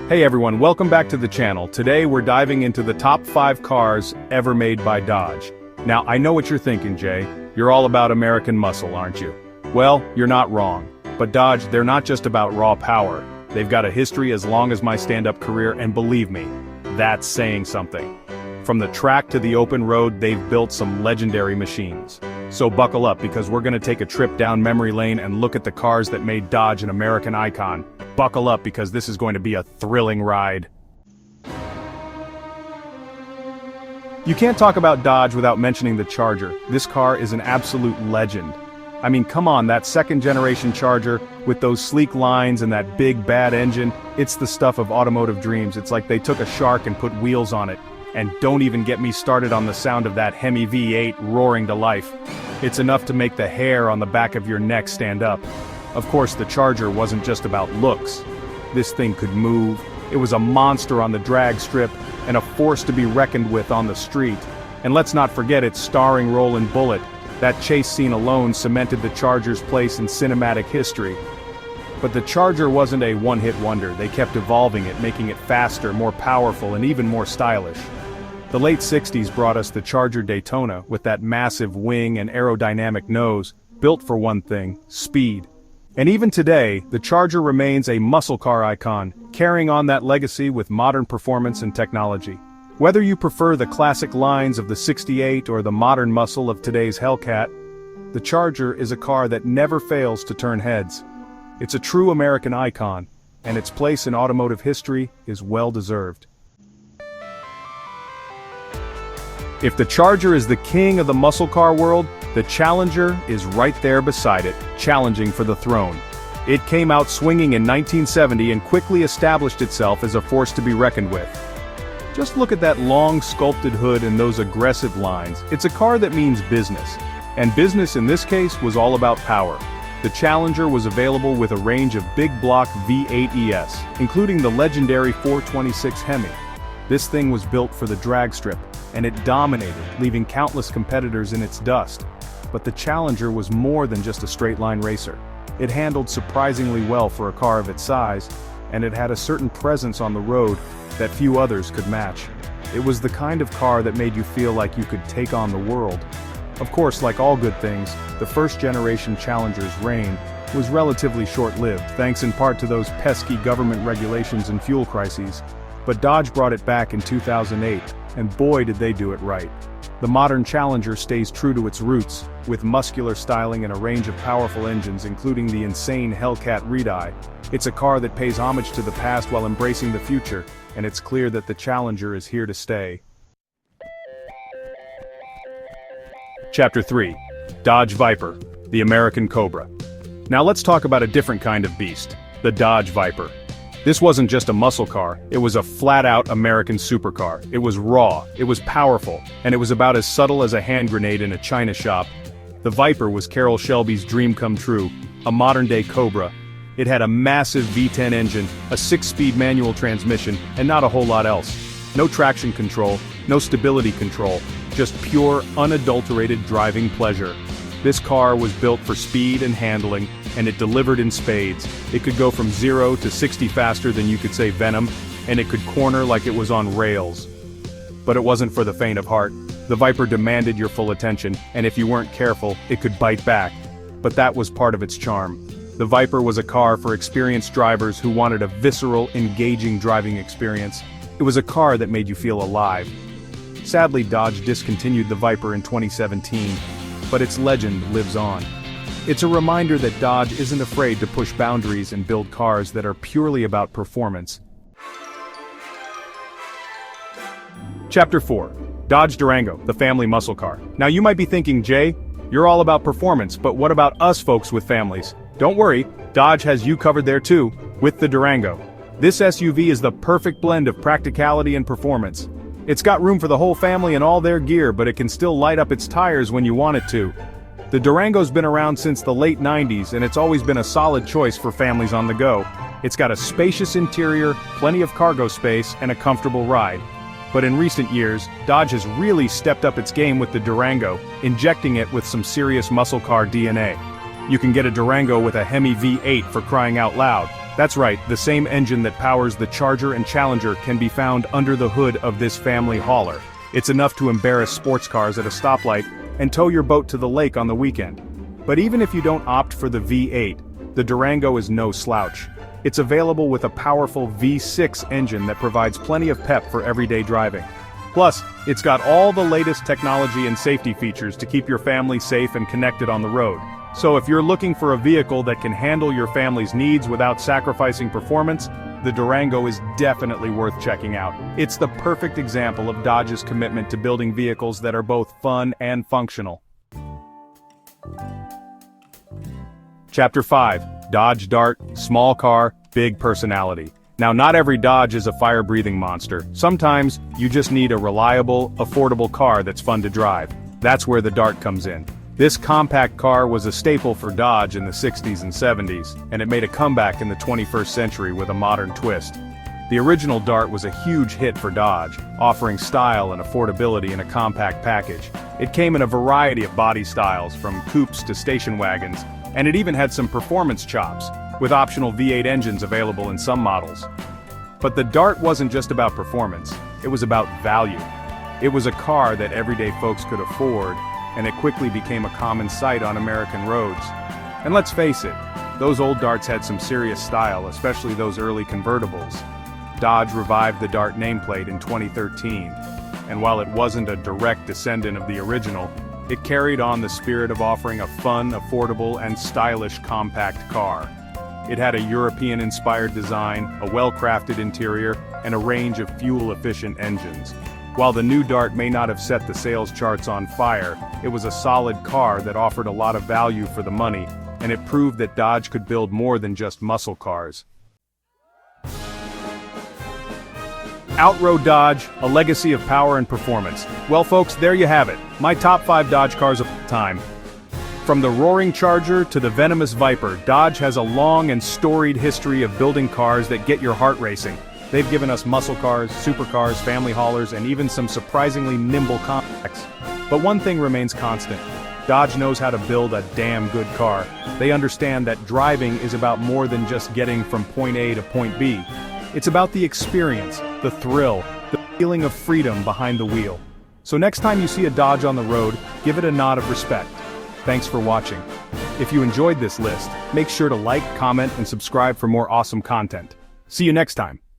Hey everyone, welcome back to the channel. Today we're diving into the top 5 cars ever made by Dodge. Now I know what you're thinking, Jay. You're all about American muscle, aren't you? Well, you're not wrong. But Dodge, they're not just about raw power. They've got a history as long as my stand-up career, and believe me, that's saying something. From the track to the open road, they've built some legendary machines. So buckle up, because we're gonna take a trip down memory lane and look at the cars that made Dodge an American icon. Buckle up, because this is going to be a thrilling ride. You can't talk about Dodge without mentioning the Charger. This car is an absolute legend. I mean, come on, that second-generation Charger, with those sleek lines and that big, bad engine, it's the stuff of automotive dreams. It's like they took a shark and put wheels on it. And don't even get me started on the sound of that Hemi V8 roaring to life. It's enough to make the hair on the back of your neck stand up. Of course, the Charger wasn't just about looks. This thing could move. It was a monster on the drag strip, and a force to be reckoned with on the street. And let's not forget its starring role in Bullet. That chase scene alone cemented the Charger's place in cinematic history. But the Charger wasn't a one-hit wonder. They kept evolving it, making it faster, more powerful, and even more stylish. The late 60s brought us the Charger Daytona, with that massive wing and aerodynamic nose, built for one thing: speed. And even today, the Charger remains a muscle car icon, carrying on that legacy with modern performance and technology. Whether you prefer the classic lines of the '68 or the modern muscle of today's Hellcat, the Charger is a car that never fails to turn heads. It's a true American icon, and its place in automotive history is well-deserved. If the Charger is the king of the muscle car world, the Challenger is right there beside it, challenging for the throne. It came out swinging in 1970 and quickly established itself as a force to be reckoned with. Just look at that long sculpted hood and those aggressive lines. It's a car that means business. And business in this case was all about power. The Challenger was available with a range of big block V8 ES, including the legendary 426 Hemi. This thing was built for the drag strip, and it dominated, leaving countless competitors in its dust. But the Challenger was more than just a straight-line racer. It handled surprisingly well for a car of its size, and it had a certain presence on the road that few others could match. It was the kind of car that made you feel like you could take on the world. Of course, like all good things, the first-generation Challenger's reign was relatively short-lived, thanks in part to those pesky government regulations and fuel crises. But Dodge brought it back in 2008, and boy did they do it right. The modern Challenger stays true to its roots, with muscular styling and a range of powerful engines, including the insane Hellcat reed-eye. It's a car that pays homage to the past while embracing the future, and it's clear that the Challenger is here to stay. Chapter 3. Dodge Viper, the American Cobra. Now let's talk about a different kind of beast, the Dodge Viper. This wasn't just a muscle car, it was a flat-out American supercar. It was raw, it was powerful, and it was about as subtle as a hand grenade in a china shop. The Viper was Carroll Shelby's dream come true, a modern-day Cobra. It had a massive V10 engine, a 6-speed manual transmission, and not a whole lot else. No traction control, no stability control, just pure, unadulterated driving pleasure. This car was built for speed and handling, and it delivered in spades. It could go from 0 to 60 faster than you could say Venom, and it could corner like it was on rails. But it wasn't for the faint of heart. The Viper demanded your full attention, and if you weren't careful, it could bite back. But that was part of its charm. The Viper was a car for experienced drivers who wanted a visceral, engaging driving experience. It was a car that made you feel alive. Sadly, Dodge discontinued the Viper in 2017, but its legend lives on. It's a reminder that Dodge isn't afraid to push boundaries and build cars that are purely about performance. Chapter 4. Dodge Durango, the family muscle car. Now you might be thinking, Jay, you're all about performance, but what about us folks with families? Don't worry, Dodge has you covered there too, with the Durango. This SUV is the perfect blend of practicality and performance. It's got room for the whole family and all their gear, but it can still light up its tires when you want it to. The Durango's been around since the late 90s, and it's always been a solid choice for families on the go. It's got a spacious interior, plenty of cargo space, and a comfortable ride. But in recent years, Dodge has really stepped up its game with the Durango, injecting it with some serious muscle car DNA. You can get a Durango with a Hemi V8 for crying out loud. That's right, the same engine that powers the Charger and Challenger can be found under the hood of this family hauler. It's enough to embarrass sports cars at a stoplight and tow your boat to the lake on the weekend. But even if you don't opt for the V8, the Durango is no slouch. It's available with a powerful V6 engine that provides plenty of pep for everyday driving. Plus, it's got all the latest technology and safety features to keep your family safe and connected on the road. So if you're looking for a vehicle that can handle your family's needs without sacrificing performance, the Durango is definitely worth checking out. It's the perfect example of Dodge's commitment to building vehicles that are both fun and functional. Chapter 5. Dodge Dart, small car, big personality. Now, not every Dodge is a fire-breathing monster. Sometimes, you just need a reliable, affordable car that's fun to drive. That's where the Dart comes in. This compact car was a staple for Dodge in the 60s and 70s, and it made a comeback in the 21st century with a modern twist. The original Dart was a huge hit for Dodge, offering style and affordability in a compact package. It came in a variety of body styles, from coupes to station wagons, and it even had some performance chops, with optional V8 engines available in some models. But the Dart wasn't just about performance, it was about value. It was a car that everyday folks could afford, and it quickly became a common sight on American roads. And let's face it, those old Darts had some serious style, especially those early convertibles. Dodge revived the Dart nameplate in 2013, and while it wasn't a direct descendant of the original, it carried on the spirit of offering a fun, affordable, and stylish compact car. It had a European-inspired design, a well-crafted interior, and a range of fuel-efficient engines. While the new Dart may not have set the sales charts on fire, it was a solid car that offered a lot of value for the money, and it proved that Dodge could build more than just muscle cars. Outroad Dodge, a legacy of power and performance. Well folks, there you have it, my top 5 Dodge cars of all time. From the roaring Charger to the venomous Viper, Dodge has a long and storied history of building cars that get your heart racing. They've given us muscle cars, supercars, family haulers, and even some surprisingly nimble compacts. But one thing remains constant. Dodge knows how to build a damn good car. They understand that driving is about more than just getting from point A to point B. It's about the experience, the thrill, the feeling of freedom behind the wheel. So next time you see a Dodge on the road, give it a nod of respect. Thanks for watching. If you enjoyed this list, make sure to like, comment, and subscribe for more awesome content. See you next time.